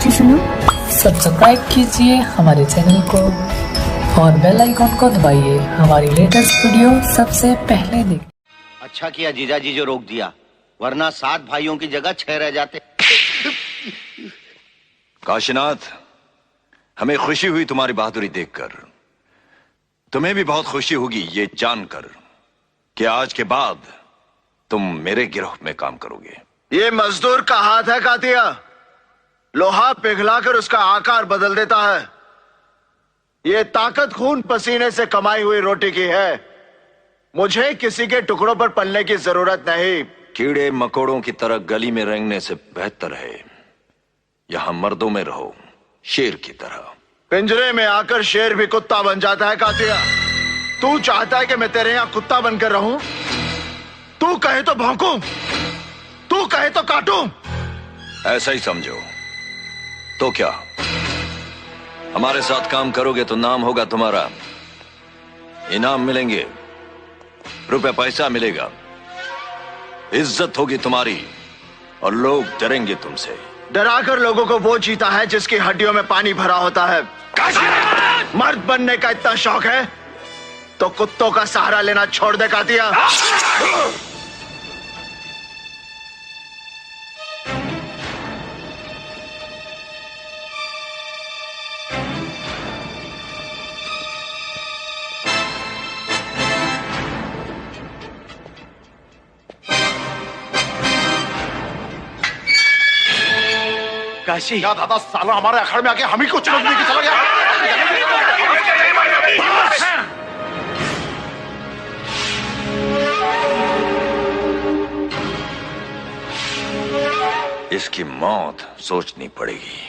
अच्छे सुनो। सब्सक्राइब कीजिए हमारे चैनल को और बेल आइकॉन को दबाइए हमारी लेटेस्ट वीडियो सबसे पहले देखिए। अच्छा किया जीजाजी जो रोक दिया, वरना 7 भाइयों की जगह 6 रह जाते। काशीनाथ, हमें खुशी हुई तुम्हारी बहादुरी देखकर। तुम्हें भी बहुत खुशी होगी ये जानकर कि आज के बाद तुम मेरे गिरोह में काम करोगे। ये मजदूर का हाथ है कातिया, लोहा पिघलाकर उसका आकार बदल देता है। ये ताकत खून पसीने से कमाई हुई रोटी की है। मुझे किसी के टुकड़ों पर पलने की जरूरत नहीं। कीड़े मकोड़ों की तरह गली में रेंगने से बेहतर है यहां मर्दों में रहो, शेर की तरह। पिंजरे में आकर शेर भी कुत्ता बन जाता है कातिया। तू चाहता है कि मैं तेरे यहां कुत्ता बनकर रहूं? तू कहे तो भौंकूं, तू कहे तो काटूं। ऐसा ही समझो। तो क्या हमारे साथ काम करोगे तो नाम होगा तुम्हारा, इनाम मिलेंगे, रुपए पैसा मिलेगा, इज्जत होगी तुम्हारी और लोग डरेंगे तुमसे। डराकर लोगों को वो जीता है जिसकी हड्डियों में पानी भरा होता है। मर्द बनने का इतना शौक है तो कुत्तों का सहारा लेना छोड़ दे कातिया। काशी, क्या दादा, साला हमारे अखाड़े में आके हम ही को चुनौती देके चला गया। इसकी मौत सोचनी पड़ेगी।